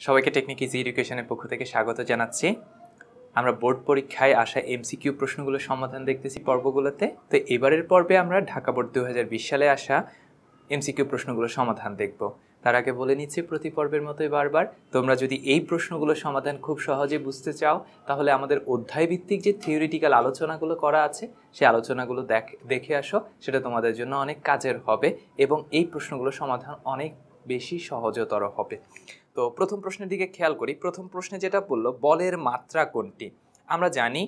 সবাইকে technique easy এডুকেশনের পক্ষ থেকে স্বাগত জানাচ্ছি। আমরা বোর্ড পরীক্ষায় আসা এমসিকিউ প্রশ্নগুলোর সমাধান দেখতেছি পর্বগুলোতে। তো এবারের পর্বে আমরা ঢাকা বোর্ড 2020 সালে আসা এমসিকিউ প্রশ্নগুলোর সমাধান দেখব। তার আগে বলে নিচ্ছি প্রতি পর্বের মতোই বারবার, তোমরা যদি এই প্রশ্নগুলোর সমাধান খুব সহজে বুঝতে চাও তাহলে আমাদের অধ্যায় ভিত্তিক যে থিওরিটিক্যাল আলোচনাগুলো করা আছে সেই আলোচনাগুলো দেখে আসো, সেটা তোমাদের জন্য অনেক কাজের হবে এবং এই প্রশ্নগুলোর সমাধান অনেক বেশি সহজতর হবে। তো প্রথম প্রশ্নের দিকে খেয়াল করি। প্রথম প্রশ্নে যেটা বললো বলের মাত্রা কোনটি? আমরা জানি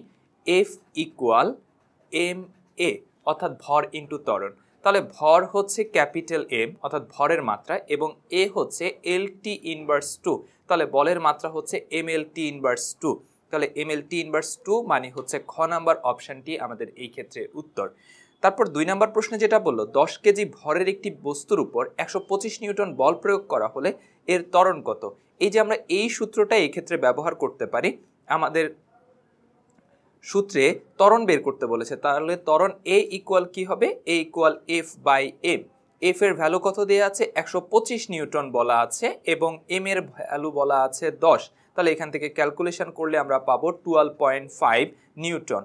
F ইকুয়াল এম এ অর্থাৎ ভর ইন্টু ত্বরণ। তাহলে ভর হচ্ছে ক্যাপিটাল এম অর্থাৎ ভরের মাত্রা এবং এ হচ্ছে LT ইনভার্স 2। তাহলে বলের মাত্রা হচ্ছে MLT ইনভার্স 2। তাহলে MLT ইনভার্স 2 মানে হচ্ছে খ নাম্বার অপশানটি আমাদের এই ক্ষেত্রে উত্তর। তারপর 2 নম্বর প্রশ্নে যেটা বললো 10 কেজি ভরের একটি বস্তুর উপর 125 নিউটন বল প্রয়োগ করা হলে এর ত্বরণ কত? এই যে আমরা এই সূত্রটা এই ক্ষেত্রে ব্যবহার করতে পারি। আমাদের সূত্রে ত্বরণ বের করতে বলেছে, তাহলে ত্বরণ এ ইকুয়াল কি হবে? A equal F by m. F এর ভ্যালু কত দেওয়া আছে? 125 নিউটন বলা আছে এবং এম এর ভ্যালু বলা আছে 10। তাহলে এখান থেকে ক্যালকুলেশন করলে আমরা পাবো 12.5 newton,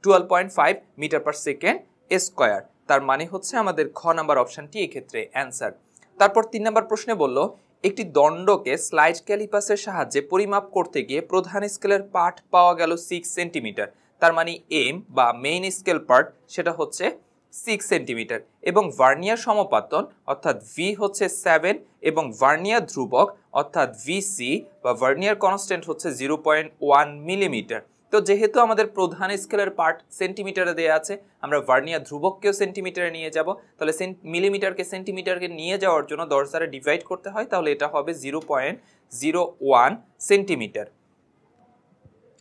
12.5 metre per second square. তার মানে হচ্ছে আমাদের খ নাম্বার অপশানটি এক্ষেত্রে অ্যান্সার। তারপর 3 নম্বর প্রশ্নে বললো একটি দণ্ডকে স্লাইড ক্যালিপাসের সাহায্যে পরিমাপ করতে গিয়ে প্রধান স্কেলের পার্ট পাওয়া গেল 6 সেন্টিমিটার। তার মানে এম বা মেইন স্কেল পার্ট সেটা হচ্ছে 6 সেন্টিমিটার এবং ভার্নিয়ার সমপাতন অর্থাৎ ভি হচ্ছে 7 এবং ভার্নিয়ার ধ্রুবক অর্থাৎ ভিসি বা ভার্নিয়ার কনস্ট্যান্ট হচ্ছে 0.1 মিলিমিটার। তো যেহেতু আমাদের প্রধান স্কেলের পার্ট সেন্টিমিটারে দেওয়া আছে, আমরা ভার্নিয়ার ধ্রুবককেও সেন্টিমিটারে নিয়ে যাব। তাহলে মিলিমিটারকে সেন্টিমিটারকে নিয়ে যাওয়ার জন্য 10 দ্বারা ডিভাইড করতে হয়, তাহলে এটা হবে 0.01 সেন্টিমিটার।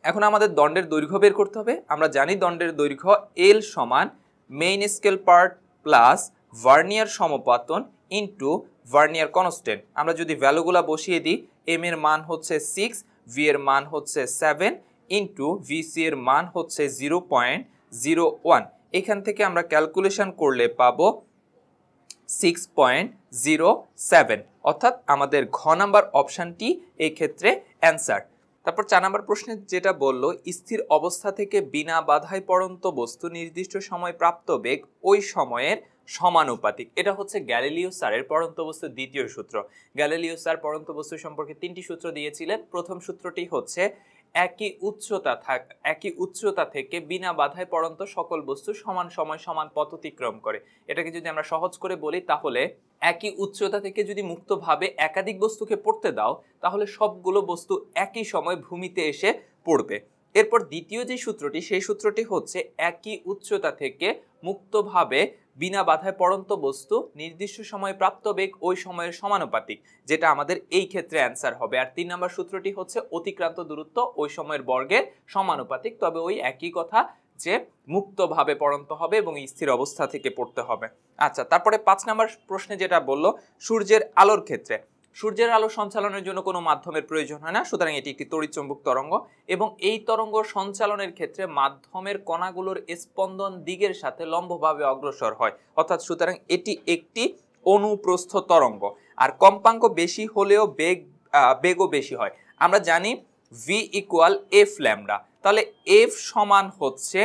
এখন আমাদের দণ্ডের দৈর্ঘ্য বের করতে হবে। আমরা জানি দণ্ডের দৈর্ঘ্য এল সমান main scale part plus vernier সমপাতন ইন্টু ভার্নিয়ার কনস্ট্যান্ট। আমরা যদি ভ্যালুগুলা বসিয়ে দিই, এম এর মান হচ্ছে 6, ভি এর মান হচ্ছে 7 ইন্টু ভিসি এর মান হচ্ছে 0.01। এখান থেকে আমরা ক্যালকুলেশন করলে পাবো 6.07, অর্থাৎ আমাদের ঘ নাম্বার অপশানটি এই ক্ষেত্রে অ্যান্সার। তারপর 4 নম্বর প্রশ্নে যেটা বললো স্থির অবস্থা থেকে বিনা বাধায় পড়ন্ত বস্তু নির্দিষ্ট সময় প্রাপ্ত বেগ ওই সময়ের সমানুপাতিক। এটা হচ্ছে গ্যালিলিও স্যারের পড়ন্ত বস্তুর দ্বিতীয় সূত্র। গ্যালিলিও স্যার পড়ন্ত বস্তু সম্পর্কে 3টি সূত্র দিয়েছিলেন। প্রথম সূত্রটি হচ্ছে একই উচ্চতা থেকে বিনা বাধায় পড়ন্ত সকল বস্তু সমান সময় সমান পথ অতিক্রম করে। এটাকে যদি আমরা সহজ করে বলি তাহলে একই উচ্চতা থেকে যদি মুক্তভাবে একাধিক বস্তুকে পড়তে দাও তাহলে সবগুলো বস্তু একই সময় ভূমিতে এসে পড়বে। এরপর দ্বিতীয় যে সূত্রটি সেই সূত্রটি হচ্ছে একই উচ্চতা থেকে মুক্তভাবে বিনা বাধায় পড়ন্ত বস্তু নির্দিষ্ট সময়ে প্রাপ্ত বেগ ওই সময়ের সমানুপাতিক, যেটা আমাদের এই ক্ষেত্রে অ্যান্সার হবে। আর 3 নম্বর সূত্রটি হচ্ছে অতিক্রান্ত দূরত্ব ওই সময়ের বর্গের সমানুপাতিক, তবে ওই একই কথা যে মুক্তভাবে পড়ন্ত হবে এবং স্থির অবস্থা থেকে পড়তে হবে। আচ্ছা, তারপরে 5 নম্বর প্রশ্নে যেটা বললো সূর্যের আলোর ক্ষেত্রে সূর্যের আলো সঞ্চালনের জন্য কোনো মাধ্যমের প্রয়োজন হয় না, সুতরাং এটি একটি তড়িৎচুম্বক তরঙ্গ এবং এই তরঙ্গ সঞ্চালনের ক্ষেত্রে মাধ্যমের কণাগুলোর স্পন্দন দিকের সাথে লম্বভাবে অগ্রসর হয়, অর্থাৎ সুতরাং এটি একটি অনুপ্রস্থ তরঙ্গ। আর কম্পাঙ্ক বেশি হলেও বেগও বেশি হয়। আমরা জানি ভি ইকুয়াল এফ ল্যামডা, তাহলে এফ সমান হচ্ছে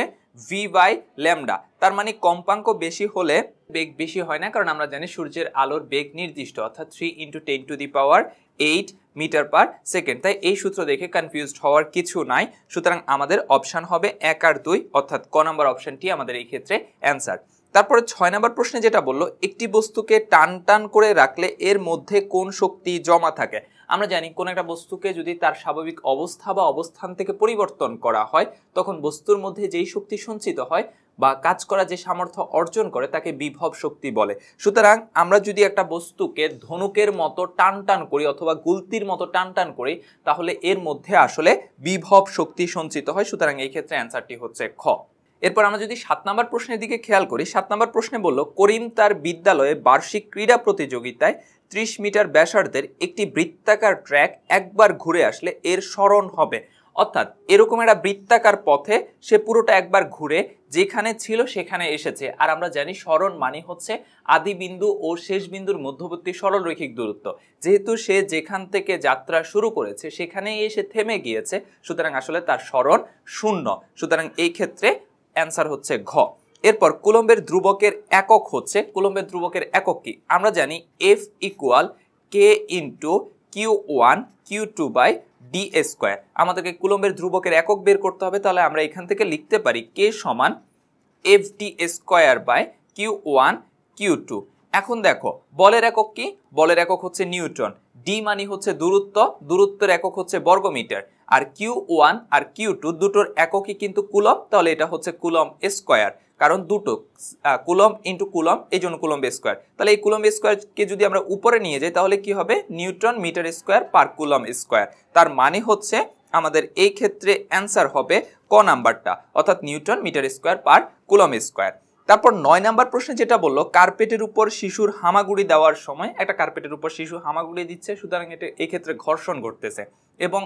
ভি বাই ল্যামডা। তার মানে কম্পাঙ্ক বেশি হলে বেগ বেশি হয় না, কারণ আমরা জানি সূর্যের আলোর বেগ নির্দিষ্ট, অর্থাৎ 3 × 10⁸ মিটার পার সেকেন্ড। তাই এই সূত্র দেখে কনফিউজড হওয়ার কিছু নাই। সুতরাং আমাদের অপশান হবে 1 আর 2, অর্থাৎ ক নম্বর অপশানটি আমাদের এই ক্ষেত্রে অ্যান্সার। তারপরে 6 নম্বর প্রশ্নে যেটা বললো একটি বস্তুকে টান টান করে রাখলে এর মধ্যে কোন শক্তি জমা থাকে? আমরা জানি কোন একটা বস্তুকে যদি তার স্বাভাবিক অবস্থা বা অবস্থান থেকে পরিবর্তন করা হয় তখন বস্তুর মধ্যে যেই শক্তি সঞ্চিত হয় বা কাজ করা যে সামর্থ্য অর্জন করে তাকে বিভব শক্তি বলে। সুতরাং আমরা যদি একটা বস্তুকে ধনুকের মতো টান টান করি অথবা গুলতির মতো টান টান করি তাহলে এর মধ্যে আসলে বিভব শক্তি সঞ্চিত হয়। সুতরাং এই ক্ষেত্রে অ্যান্সারটি হচ্ছে খ। এরপর আমরা যদি 7 নম্বর প্রশ্নের দিকে খেয়াল করি, 7 নম্বর প্রশ্নে বললো করিম তার বিদ্যালয়ে বার্ষিক ক্রীড়া প্রতিযোগিতায় 30 মিটার ব্যাসার্ধের একটি বৃত্তাকার ট্র্যাক একবার ঘুরে আসলে এর সরণ হবে। অর্থাৎ এরকম একটা বৃত্তাকার পথে সে পুরোটা একবার ঘুরে যেখানে ছিল সেখানে এসেছে। আর আমরা জানি সরণ মানে হচ্ছে আদি বিন্দু ও শেষ বিন্দুর মধ্যবর্তী সরলরৈখিক দূরত্ব। যেহেতু সে যেখান থেকে যাত্রা শুরু করেছে সেখানেই এসে থেমে গিয়েছে, সুতরাং আসলে তার সরণ 0। সুতরাং এই ক্ষেত্রে অ্যান্সার হচ্ছে ঘ। এরপর কুলম্বের ধ্রুবকের একক হচ্ছে, কুলম্বের ধ্রুবকের একক কি? আমরা জানি F equal K into Q1 Q2 by D square. আমাদেরকে কুলম্বের ধ্রুবকের একক বের করতে হবে, তাহলে আমরা এখান থেকে লিখতে পারি কে সমান F D square by Q1 Q2। এখন দেখো বলের একক কি? বলের একক হচ্ছে নিউটন। ডি মানে হচ্ছে দূরত্ব, দূরত্বের একক হচ্ছে বর্গমিটার। আর Q1 আর Q2 দুটোর এককই কিন্তু কুলম্ব, তাহলে এটা হচ্ছে কুলম্ব স্কোয়ার, কারণ দুটো কুলম্ব ইন্টু কুলম্ব, এই জন্য কুলম্ব স্কোয়ার। তাহলে এই কুলম্ব স্কোয়ারকে যদি আমরা উপরে নিয়ে যাই তাহলে কি হবে? Newton metre square per coulomb square. তার মানে হচ্ছে আমাদের এই ক্ষেত্রে অ্যান্সার হবে ক নাম্বারটা, অর্থাৎ newton metre square per coulomb square. তারপর 9 নাম্বার প্রশ্নে যেটা বললো, কার্পেটের উপর শিশুর হামাগুড়ি দেওয়ার সময়, একটা কার্পেটের উপর শিশু হামাগুড়ি দিচ্ছে, সুতরাং এটা এই ক্ষেত্রে ঘর্ষণ ঘটতেছে এবং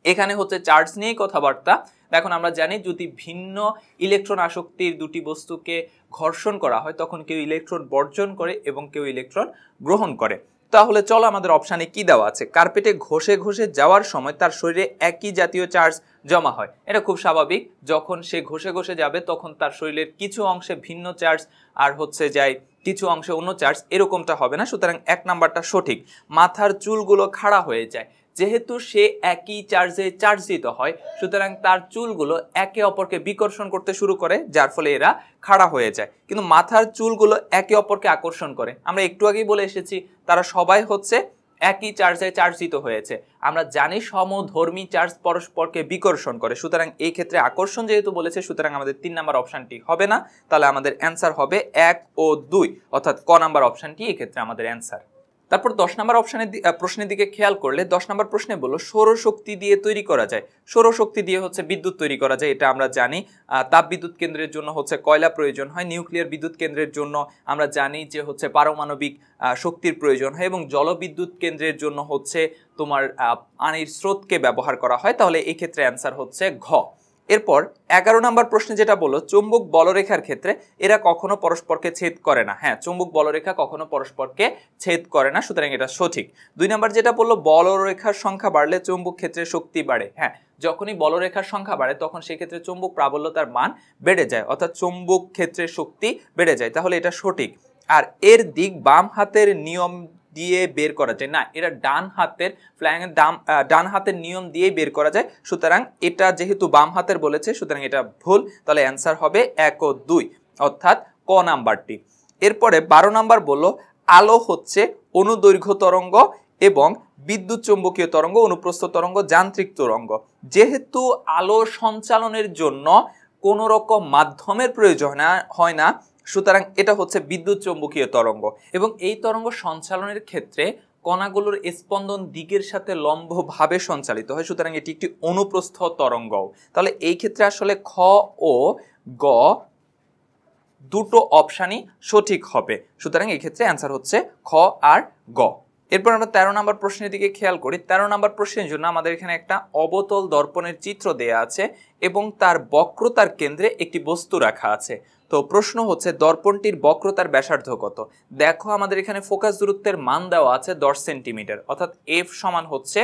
এখানে হচ্ছে চার্জ নিয়েই কথাবার্তা। এখন আমরা জানি যদি ভিন্ন ইলেকট্রন আসক্তির দুটি বস্তুকে ঘর্ষণ করা হয় তখন কেউ ইলেকট্রন বর্জন করে এবং কেউ ইলেকট্রন গ্রহণ করে। তাহলে চলো আমাদের অপশানে কি দেওয়া আছে? কার্পেটে ঘষে ঘষে যাওয়ার সময় তার শরীরে একই জাতীয় চার্জ জমা হয়। এটা খুব স্বাভাবিক, যখন সে ঘষে ঘষে যাবে তখন তার শরীরের কিছু অংশে ভিন্ন চার্জ আর হচ্ছে যায় কিছু অংশে অন্য চার্জ, এরকমটা হবে না। সুতরাং 1 নাম্বারটা সঠিক। মাথার চুলগুলো খাড়া হয়ে যায়, যেহেতু সে একই চার্জে চার্জিত হয় সুতরাং তার চুলগুলো একে অপরকে বিকর্ষণ করতে শুরু করে, যার ফলে এরা খাড়া হয়ে যায়। কিন্তু মাথার চুলগুলো একে অপরকে আকর্ষণ করে। আমরা একটু আগেই বলে এসেছি তারা সবাই হচ্ছে একই চার্জে চার্জিত হয়েছে। আমরা জানি সমধর্মী চার্জ পরস্পরকে বিকর্ষণ করে, সুতরাং এই ক্ষেত্রে আকর্ষণ যেহেতু বলেছে সুতরাং আমাদের 3 নাম্বার অপশানটি হবে না। তাহলে আমাদের অ্যান্সার হবে 1 ও 2, অর্থাৎ ক নাম্বার অপশানটি এই ক্ষেত্রে আমাদের অ্যান্সার। তারপর 10 নম্বর প্রশ্নের দিকে খেয়াল করলে 10 নম্বর প্রশ্নে বললো সৌরশক্তি দিয়ে তৈরি করা যায়। সৌরশক্তি দিয়ে হচ্ছে বিদ্যুৎ তৈরি করা যায়, এটা আমরা জানি। তাপ বিদ্যুৎ কেন্দ্রের জন্য হচ্ছে কয়লা প্রয়োজন হয়, নিউক্লিয়ার বিদ্যুৎ কেন্দ্রের জন্য আমরা জানি যে হচ্ছে পারমাণবিক শক্তির প্রয়োজন হয়, এবং জলবিদ্যুৎ কেন্দ্রের জন্য হচ্ছে তোমার পানির স্রোতকে ব্যবহার করা হয়। তাহলে এই ক্ষেত্রে অ্যান্সার হচ্ছে ঘ। এরপর 11 নম্বর প্রশ্নে যেটা বললো চুম্বক বলরেখার ক্ষেত্রে এরা কখনো পরস্পরকে ছেদ করে না। হ্যাঁ, চুম্বক বলরেখা কখনো পরস্পরকে ছেদ করে না, সুতরাং এটা সঠিক। 2 নম্বর যেটা বললো বলরেখার সংখ্যা বাড়লে চুম্বক ক্ষেত্রে শক্তি বাড়ে। হ্যাঁ, যখনই বলরেখার সংখ্যা বাড়ে তখন সেক্ষেত্রে চুম্বক প্রাবল্যতার মান বেড়ে যায়, অর্থাৎ চুম্বক ক্ষেত্রের শক্তি বেড়ে যায়, তাহলে এটা সঠিক। আর এর দিক বাম হাতের নিয়ম দিয়ে বের করা যায় না, এটা ডান হাতের ফ্লাইং ডান হাতের নিয়ম দিয়ে বের করা যায়। সুতরাং এটা যেহেতু বাম হাতের বলেছে সুতরাং এটা ভুল, তাহলে অ্যান্সার হবে 1 ও 2, অর্থাৎ ক নাম্বারটি। এরপরে 12 নাম্বার বললো আলো হচ্ছে অনুদৈর্ঘ্য তরঙ্গ এবং বিদ্যুৎ চৌম্বকীয় তরঙ্গ, অনুপ্রস্থ তরঙ্গ, যান্ত্রিক তরঙ্গ। যেহেতু আলো সঞ্চালনের জন্য কোনো রকম মাধ্যমের প্রয়োজন হয় না সুতরাং এটা হচ্ছে বিদ্যুৎ চৌম্বকীয় তরঙ্গ, এবং এই তরঙ্গ সঞ্চালনের ক্ষেত্রে কণাগুলোর স্পন্দন দিকের সাথে লম্বভাবে সঞ্চালিত হয়, সুতরাং এটি একটি অনুপ্রস্থ তরঙ্গ। তাহলে এই ক্ষেত্রে আসলে খ ও গ দুটো অপশানই সঠিক হবে, সুতরাং এই ক্ষেত্রে অ্যান্সার হচ্ছে খ আর গ। এরপর আমরা 13 নম্বর প্রশ্নের দিকে খেয়াল করি। 13 নম্বর প্রশ্নের জন্য আমাদের এখানে একটা অবতল দর্পণের চিত্র দেয়া আছে এবং তার বক্রতার কেন্দ্রে একটি বস্তু রাখা আছে। তো প্রশ্ন হচ্ছে দর্পণটির বক্রতার ব্যাসার্ধ কত? দেখো আমাদের এখানে ফোকাস দূরত্বের মান দেওয়া আছে 10 সেন্টিমিটার, অর্থাৎ এফ সমান হচ্ছে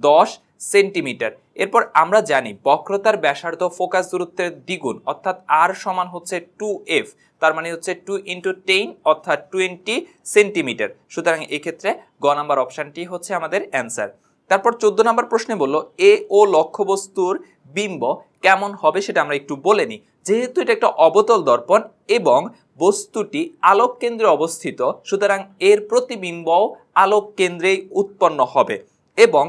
10 সেন্টিমিটার। এরপর আমরা জানি বক্রতার ব্যাসার্ধ ফোকাস দূরত্বের দ্বিগুণ, অর্থাৎ আর সমান হচ্ছে 2f, তার মানে হচ্ছে 2 × 10 অর্থাৎ 20 সেন্টিমিটার। সুতরাং এই ক্ষেত্রে গ নাম্বার অপশানটি হচ্ছে আমাদের অ্যান্সার। তারপর 14 নম্বর প্রশ্নে বললো এ ও লক্ষ্যবস্তুর বিম্ব কেমন হবে সেটা আমরা একটু বলে নিই। যেহেতু এটা একটা অবতল দর্পণ এবং বস্তুটি আলোক কেন্দ্রে অবস্থিত সুতরাং এর প্রতিবিম্বও আলোক কেন্দ্রেই উৎপন্ন হবে, এবং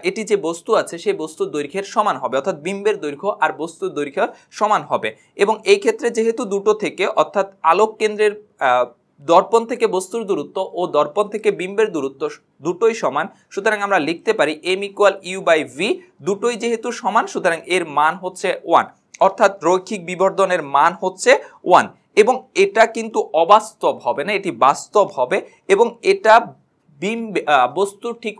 এটি যে বস্তু আছে সেই বস্তুর দৈর্ঘ্যের সমান হবে, অর্থাৎ বিম্বের দৈর্ঘ্য আর বস্তুর দৈর্ঘ্য সমান হবে। এবং এই ক্ষেত্রে যেহেতু দুটো থেকে অর্থাৎ আলোক কেন্দ্রের দর্পণ থেকে বস্তুর দূরত্ব ও দর্পণ থেকে বিম্বের দূরত্ব দুটোই সমান, সুতরাং আমরা লিখতে পারি m = u/v, দুটোই যেহেতু সমান সুতরাং এর মান হচ্ছে 1, অর্থাৎ রৈখিক বিবর্ধনের মান হচ্ছে 1। এবং এটা কিন্তু অবাস্তব হবে না, এটি বাস্তব হবে, এবং এটা বস্তুর ঠিক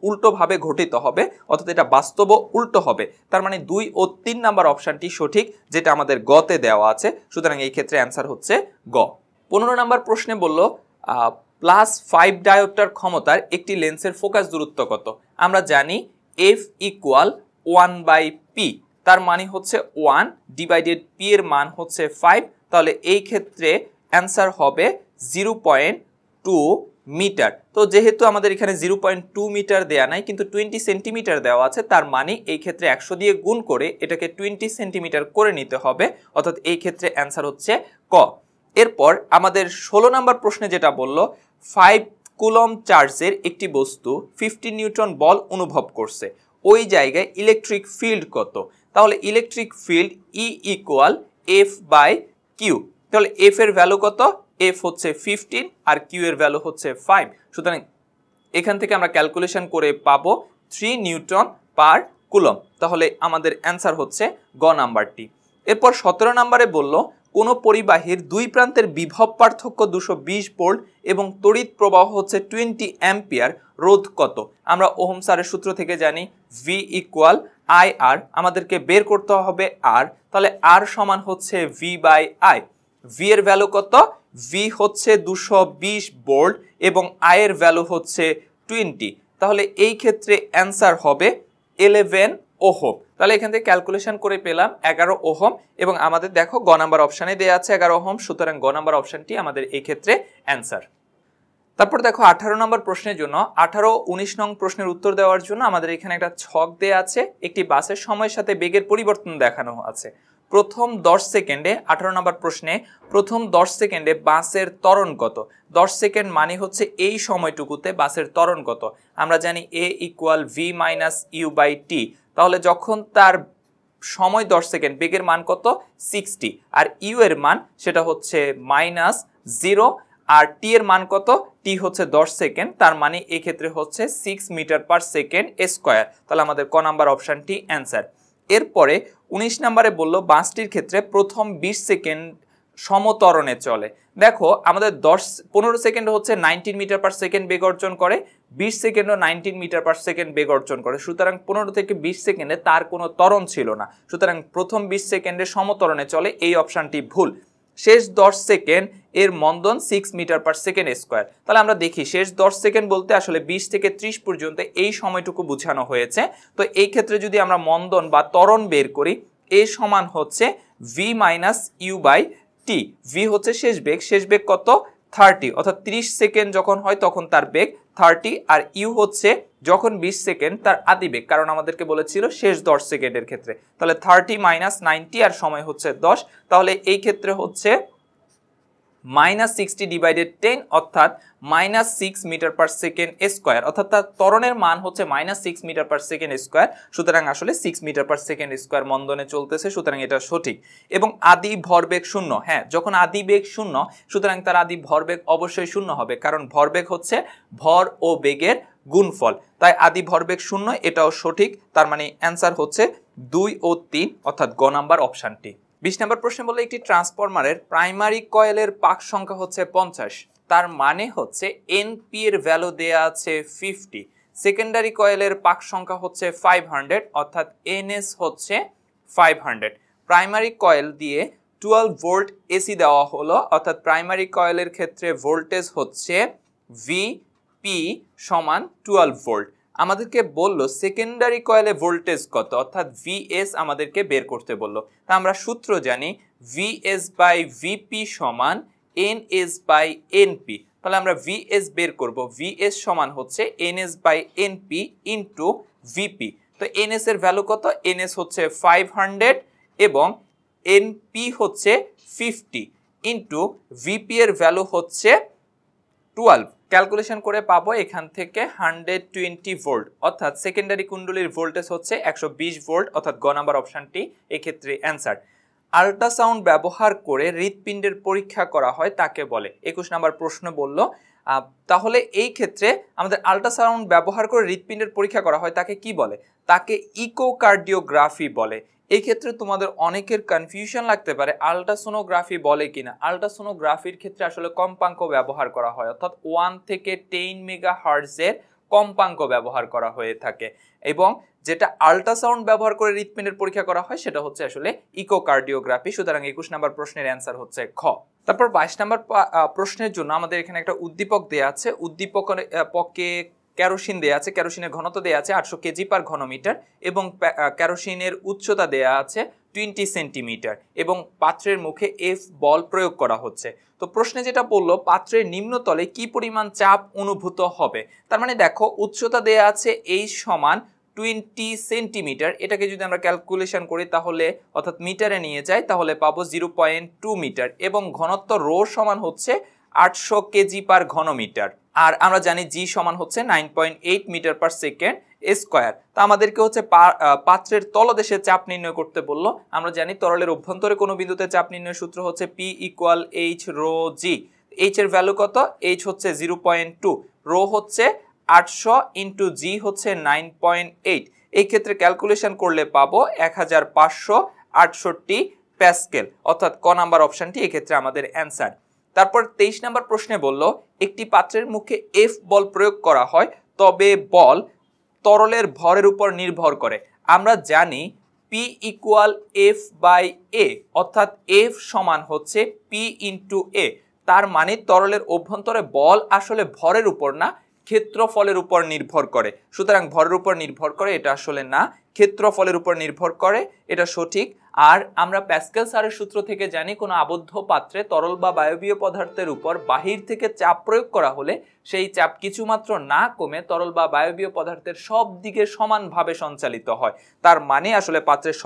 উল্টোভাবে ঘটিত হবে, অর্থাৎ এটা বাস্তব উল্টো হবে। তার মানে 2 ও 3 নাম্বার অপশনটি সঠিক, যেটা আমাদের গতে দেওয়া আছে। সুতরাং এই ক্ষেত্রে অ্যান্সার হচ্ছে গ। 15 নাম্বার প্রশ্নে বলল +5 ডায়োপ্টার ক্ষমতার একটি লেন্সের ফোকাস দূরত্ব কত? আমরা জানি f = 1/p, তার মানে হচ্ছে 1 ডিভাইডেড p এর মান হচ্ছে 5। তাহলে এই ক্ষেত্রে অ্যান্সার হবে 0.2 মিটার। তো যেহেতু আমাদের এখানে 0.2 মিটার দেয়া নাই, কিন্তু 20 সেন্টিমিটার দেওয়া আছে, তার মানে এই ক্ষেত্রে 100 দিয়ে গুণ করে এটাকে 20 সেন্টিমিটার করে নিতে হবে, অর্থাৎ এই ক্ষেত্রে অ্যান্সার হচ্ছে ক। এরপর আমাদের 16 নাম্বার প্রশ্নে যেটা বলল 5 কুলম চার্জের একটি বস্তু 50 নিউটন বল অনুভব করছে, ওই জায়গায় ইলেকট্রিক ফিল্ড কত? তাহলে ইলেকট্রিক ফিল্ড E = F/Q। তাহলে F এর ভ্যালু কত? F হচ্ছে 15 আর Q এর ভ্যালু হচ্ছে 5। সুতরাং এখান থেকে আমরা ক্যালকুলেশন করে পাবো 3 নিউটন পার কুলম। তাহলে আমাদের অ্যান্সার হচ্ছে গ নাম্বারটি। এরপর 17 নম্বরে বলল কোন পরিবাহীর দুই প্রান্তের বিভব পার্থক্য 220 ভোল্ট এবং তড়িৎ প্রবাহ হচ্ছে 20 অ্যাম্পিয়ার, রোধ কত? আমরা ওহম স্যারের সূত্র থেকে জানি V = IR, আমাদেরকে বের করতে হবে R। তাহলে R সমান হচ্ছে V/I। V এর ভ্যালু কত? V হচ্ছে 220 ভোল্ট এবং I এর ভ্যালু হচ্ছে 20। তাহলে এই ক্ষেত্রে অ্যান্সার হবে 11 ওহম। তাহলে এখান থেকে ক্যালকুলেশন করে পেলাম 11 ওহম, এবং আমাদের দেখো গ নাম্বার অপশানে দেওয়া আছে 11 ওহম। সুতরাং গ নাম্বার অপশানটি আমাদের এই ক্ষেত্রে অ্যান্সার। তারপর দেখো 18 নম্বর প্রশ্নের জন্য 18 ও 19 নং প্রশ্নের উত্তর দেওয়ার জন্য আমাদের এখানে একটা ছক দেয়া আছে। একটি বাসের সময়ের সাথে বেগের পরিবর্তন দেখানো আছে। প্রথম 10 সেকেন্ডে 18 নম্বর প্রশ্নে প্রথম 10 সেকেন্ডে বাসের ত্বরণ কত? 10 সেকেন্ড মানে হচ্ছে এই সময়টুকুতে বাসের ত্বরণ কত? আমরা জানি A = V - U/T। তাহলে যখন তার সময় 10 সেকেন্ড, বেগের মান কত? 60, আর ইউ এর মান সেটা হচ্ছে -0, আর টি এর মান কত? টি হচ্ছে 10 সেকেন্ড, তার মানে এই ক্ষেত্রে হচ্ছে 6 মিটার পার সেকেন্ড স্কয়ার। তাহলে আমাদের ক নাম্বার অপশনটি অ্যান্সার। এরপরে 19 নম্বরে বলল বাসটির ক্ষেত্রে প্রথম 20 সেকেন্ড সমত্বরণে চলে। দেখো আমাদের 15 সেকেন্ড হচ্ছে 19 মিটার পার সেকেন্ড বেগ অর্জন করে, 20 সেকেন্ডও 19 মিটার পার সেকেন্ড বেগ অর্জন করে। সুতরাং 15 থেকে 20 সেকেন্ডে তার কোনো ত্বরণ ছিল না, সুতরাং প্রথম 20 সেকেন্ডে সমত্বরণে চলে, এই অপশনটি ভুল। শেষ 10 সেকেন্ড এর মন্দন 6 মিটার পার সেকেন্ড স্কয়ার। তাহলে আমরা দেখি শেষ 10 সেকেন্ড বলতে আসলে 20 থেকে 30 পর্যন্ত এই সময়টুকু বোঝানো হয়েছে। তো এই ক্ষেত্রে যদি আমরা মন্দন বা ত্বরণ বের করি, এ সমান হচ্ছে V - U/T। V হচ্ছে শেষ বেগ কত? 30, অর্থাৎ 30 সেকেন্ড যখন হয় তখন তার বেগ 30, আর ইউ হচ্ছে যখন 20 সেকেন্ড তার আদি বেগ, কারণ আমাদেরকে বলেছিল শেষ 10 সেকেন্ডের ক্ষেত্রে। তাহলে 30 - 90 আর সময় হচ্ছে 10। তাহলে এই ক্ষেত্রে হচ্ছে -60/10, অর্থাৎ -6 মিটার পার সেকেন্ড স্কয়ার, অর্থাৎ তার ত্বরণের মান হচ্ছে -6 মিটার পার সেকেন্ড স্কয়ার। সুতরাং আসলে 6 মিটার পার সেকেন্ড স্কয়ার মন্দনে চলতেছে, সুতরাং এটা সঠিক। এবং আদি ভরবেগ শূন্য, হ্যাঁ যখন আদি বেগ শূন্য, সুতরাং তার আদি ভরবেগ অবশ্যই শূন্য হবে, কারণ ভরবেগ হচ্ছে ভর ও বেগের গুণফল, তাই আদি ভরবেগ শূন্য, এটাও সঠিক। তার মানে অ্যান্সার হচ্ছে 2 ও 3, অর্থাৎ গ নাম্বার অপশনটি। 20 নম্বর প্রশ্নে বলে একটি ট্রান্সফরমারের প্রাইমারি কয়েলের পাক সংখ্যা হচ্ছে 50, তার মানে হচ্ছে এনপি এর ভ্যালু দেয়া আছে 50, সেকেন্ডারি কয়েলের পাক সংখ্যা হচ্ছে 500, অর্থাৎ এনএস হচ্ছে 500। প্রাইমারি কয়েল দিয়ে 12 ভোল্ট এসি দেওয়া হলো, অর্থাৎ প্রাইমারি কয়েলের ক্ষেত্রে ভোল্টেজ হচ্ছে ভিপি সমান 12 ভোল্ট। আমাদেরকে বলল সেকেন্ডারি কয়েলে ভোল্টেজ কত, অর্থাৎ ভিএস আমাদেরকে বের করতে বলল। তা আমরা সূত্র জানি VS/VP সমান NS/NP। তাহলে আমরা VS বের করব, VS সমান হচ্ছে NS/NP ইন্টু VP। তো NS এর ভ্যালু কত? NS হচ্ছে 500 এবং NP হচ্ছে 50 ইন্টু VP এর ভ্যালু হচ্ছে 12। ক্যালকুলেশন করে পাবো এখান থেকে 120 ভোল্ট, অর্থাৎ সেকেন্ডারি কুণ্ডলীর ভোল্টেজ হচ্ছে 120 ভোল্ট, অর্থাৎ গ নাম্বার অপশনটি এক্ষেত্রে অ্যান্সার। আল্ট্রাসাউন্ড ব্যবহার করে হৃৎপিণ্ডের পরীক্ষা করা হয় তাকে বলে। 21 নাম্বার প্রশ্ন বলল তাহলে এই ক্ষেত্রে আমাদের আল্ট্রাসাউন্ড ব্যবহার করে হৃৎপিণ্ডের পরীক্ষা করা হয়, তাকে কি বলে? তাকে ইকোকার্ডিওগ্রাফি বলে। এই ক্ষেত্রে তোমাদের অনেকের কনফিউশন লাগতে পারে আল্ট্রাসোনোগ্রাফি বলে কিনা। আল্ট্রাসোনোগ্রাফির ক্ষেত্রে আসলে কম্পাঙ্ক ব্যবহার করা হয়, অর্থাৎ 1 থেকে 10 মেগাহার্টজের কম্পাঙ্ক ব্যবহার করা হয়ে থাকে, এবং যেটা আল্ট্রাসাউন্ড ব্যবহার করে হৃৎপিণ্ডের পরীক্ষা করা হয় সেটা হচ্ছে আসলে ইকোকার্ডিওগ্রাফি। সুতরাং 21 নম্বর প্রশ্নের অ্যান্সার হচ্ছে খ। তারপর 22 নম্বর প্রশ্নের জন্য আমাদের এখানে একটা উদ্দীপক দেয়া আছে। উদ্দীপকে কেরোসিন দেয়া আছে, কেরোসিনের ঘনত্ব দেয়া আছে 800 কেজি পার ঘনমিটার, এবং কেরোসিনের উচ্চতা দেয়া আছে 20 সেন্টিমিটার, এবং পাত্রের মুখে এফ বল প্রয়োগ করা হচ্ছে। তো প্রশ্নে যেটা বললো পাত্রের নিম্নতলে কি পরিমাণ চাপ অনুভূত হবে। তার মানে দেখো উচ্চতা দেয়া আছে এইচ সমান 20 সেন্টিমিটার, এটাকে যদি আমরা ক্যালকুলেশন করি তাহলে অর্থাৎ মিটারে নিয়ে যাই তাহলে পাবো 0.2 মিটার, এবং ঘনত্ব রো সমান হচ্ছে 800 কেজি পার ঘনমিটার, আর আমরা জানি জি সমান হচ্ছে 9.8 মিটার পার সেকেন্ড স্কয়ার। তা আমাদেরকে হচ্ছে পাত্রের তলদেশে চাপ নির্ণয় করতে বললো। আমরা জানি তরলের অভ্যন্তরে কোনো বিন্দুতে চাপ নির্ণয়ের সূত্র হচ্ছে P = H রো জি। এইচ এর ভ্যালু কত? এইচ হচ্ছে 0.2, রো হচ্ছে 800 ইন্টু জি হচ্ছে 9.8। এই ক্ষেত্রে ক্যালকুলেশন করলে পাবো 1568 প্যাসকেল, অর্থাৎ ক নাম্বার অপশনটি এক্ষেত্রে আমাদের অ্যান্সার। তারপর 23 নম্বর প্রশ্নে বলল একটি পাত্রের মুখে এফ বল প্রয়োগ করা হয়, তবে বল তরলের ভরের উপর নির্ভর করে। আমরা জানি P = F/A, অর্থাৎ F সমান হচ্ছে P × A। তার মানে তরলের অভ্যন্তরে বল আসলে ভরের উপর না, ক্ষেত্রফলের উপর নির্ভর করে। সুতরাং ভরের উপর নির্ভর করে এটা আসলে না, ক্ষেত্রফলের উপর নির্ভর করে, এটা সঠিক। আর আমরা প্যাসকেল স্যারের সূত্র থেকে জানি কোনো আবদ্ধ পাত্রে তরল বা বায়বীয় পদার্থের উপর বাহির থেকে চাপ প্রয়োগ করা হলে সেই চাপ কিছুমাত্র না কমে তরল বা বায়বীয় পদার্থের সব দিকে সমানভাবে সঞ্চালিত হয়। তার মানে আসলে পাত্রের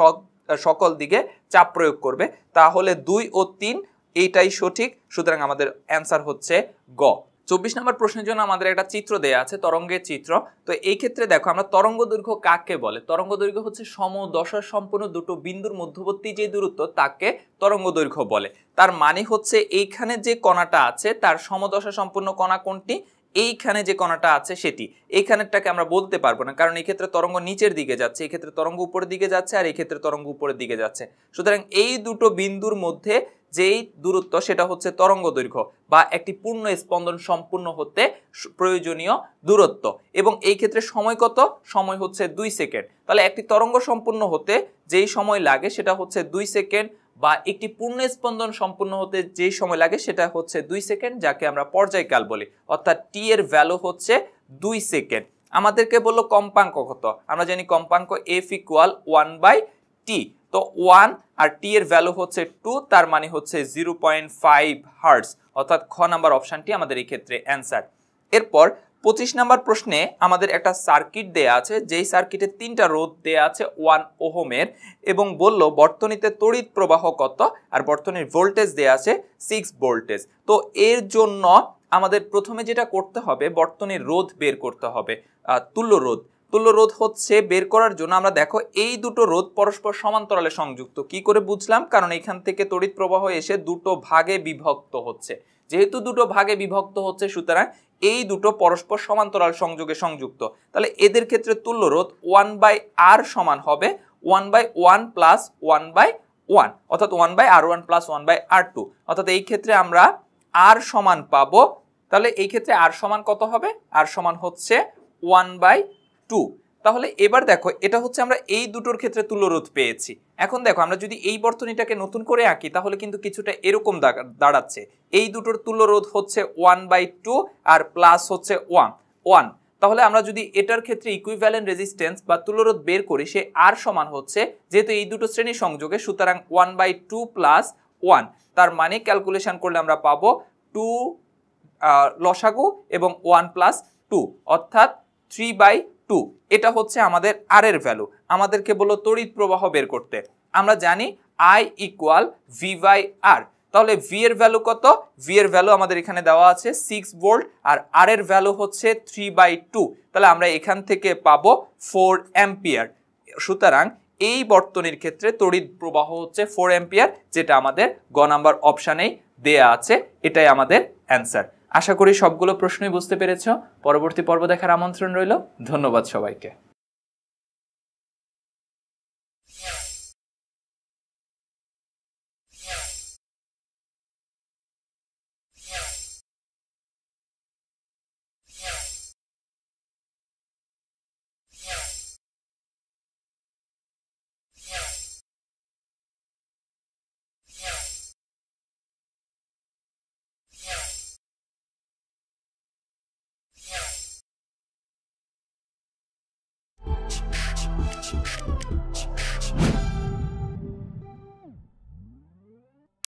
সকল দিকে চাপ প্রয়োগ করবে। তাহলে 2 ও 3 এইটাই সঠিক। সুতরাং আমাদের অ্যান্সার হচ্ছে গ। 24 নম্বর প্রশ্নের জন্য আমাদের একটা চিত্র দেয়া আছে, তরঙ্গের চিত্র। তো এই ক্ষেত্রে দেখো আমরা তরঙ্গ দৈর্ঘ্য কাকে বলে? তরঙ্গ দৈর্ঘ্য হচ্ছে সমদশা সম্পন্ন দুটো বিন্দুর মধ্যবর্তী যে দূরত্ব তাকে তরঙ্গ দৈর্ঘ্য বলে। তার মানে হচ্ছে এইখানে যে কণাটা আছে তার সমদশা সম্পন্ন কণা কোনটি? এইখানে যে কণাটা আছে সেটি। এইখানেরটাকে আমরা বলতে পারবো না, কারণ এই ক্ষেত্রে তরঙ্গ নিচের দিকে যাচ্ছে, এই ক্ষেত্রে তরঙ্গ উপরের দিকে যাচ্ছে, আর এই ক্ষেত্রে তরঙ্গ উপরের দিকে যাচ্ছে। সুতরাং এই দুটো বিন্দুর মধ্যে যেই দূরত্ব সেটা হচ্ছে তরঙ্গ দৈর্ঘ্য, বা একটি পূর্ণ স্পন্দন সম্পূর্ণ হতে প্রয়োজনীয় দূরত্ব। এবং এই ক্ষেত্রে সময় কত? সময় হচ্ছে 2 সেকেন্ড। তাহলে একটি তরঙ্গ সম্পূর্ণ হতে যেই সময় লাগে সেটা হচ্ছে 2 সেকেন্ড, বা একটি পূর্ণ স্পন্দন সম্পূর্ণ হতে যেই সময় লাগে সেটা হচ্ছে 2 সেকেন্ড, যাকে আমরা পর্যায়কাল বলি। অর্থাৎ টি এর ভ্যালু হচ্ছে 2 সেকেন্ড। আমাদেরকে বললো কম্পাঙ্ক কত? আমরা জানি কম্পাঙ্ক F = 1/t। তো 1 আর টি এর ভ্যালু হচ্ছে 2, তার মানে হচ্ছে 0.5 হার্টজ, অর্থাৎ খ নাম্বার অপশনটি আমাদের এই ক্ষেত্রে অ্যান্সার। এরপর 25 নাম্বার প্রশ্নে আমাদের একটা সার্কিট দেয়া আছে, যেই সার্কিটে 3টা রোধ দেয়া আছে 1 ওহমের, এবং বলল বর্তনীতে তড়িৎ প্রবাহ কত, আর বর্তনীর ভোল্টেজ দেয়া আছে 6 ভোল্টেজ। তো এর জন্য আমাদের প্রথমে যেটা করতে হবে বর্তনীর রোধ বের করতে হবে, তুল্য রোধ। তুল্য রোধ হচ্ছে বের করার জন্য আমরা দেখো এই দুটো রোধ পরস্পর সমান্তরালে সংযুক্ত। কি করে বুঝলাম? কারণ এখান থেকে তড়িৎ প্রবাহ এসে দুটো ভাগে বিভক্ত হচ্ছে। যেহেতু দুটো ভাগে বিভক্ত হচ্ছে সুতরাং এই দুটো পরস্পর সমান্তরাল সংযোগে সংযুক্ত। তাহলে এদের ক্ষেত্রে তুল্য রোধ 1/R সমান হবে 1/1 প্লাস 1/1, অর্থাৎ 1/R1 প্লাস 1/R2। অর্থাৎ এই ক্ষেত্রে আমরা R সমান পাবো। তাহলে এই ক্ষেত্রে R সমান কত হবে? R সমান হচ্ছে 1/2। তাহলে এবার দেখো এটা হচ্ছে আমরা এই দুটোর ক্ষেত্রে তুল্যরোধ পেয়েছি। এখন দেখো আমরা যদি এই বর্তনীটাকে নতুন করে আঁকি তাহলে কিন্তু কিছুটা এরকম দাঁড়াচ্ছে। এই দুটোর তুল্যরোধ হচ্ছে 1/2 আর প্লাস হচ্ছে 1। তাহলে আমরা যদি এটার ক্ষেত্রে ইকুইভ্যালেন্ট রেজিস্ট্যান্স বা তুল্যরোধ বের করি, সে R সমান হচ্ছে, যেহেতু এই দুটো শ্রেণী সংযোগে সুতরাং 1/2 প্লাস 1। তার মানে ক্যালকুলেশন করলে আমরা পাবো 2 লসাগু এবং 1 প্লাস 2, অর্থাৎ 3/2। এটা হচ্ছে আমাদের আর এর ভ্যালু। আমাদেরকে বললো তড়িৎ প্রবাহ বের করতে। আমরা জানি I = V/R। তাহলে V এর ভ্যালু কত? V এর ভ্যালু আমাদের এখানে দেওয়া আছে 6 ভোল্ট, আর R এর ভ্যালু হচ্ছে 3/2। তাহলে আমরা এখান থেকে পাবো 4 অ্যাম্পিয়ার। সুতরাং এই বর্তনীর ক্ষেত্রে তড়িৎ প্রবাহ হচ্ছে 4 অ্যাম্পিয়ার, যেটা আমাদের গ নাম্বার অপশানেই দেয়া আছে। এটাই আমাদের অ্যান্সার। আশা করি সবগুলো প্রশ্নই বুঝতে পেরেছো। পরবর্তী পর্ব দেখার আমন্ত্রণ রইল। ধন্যবাদ সবাইকে।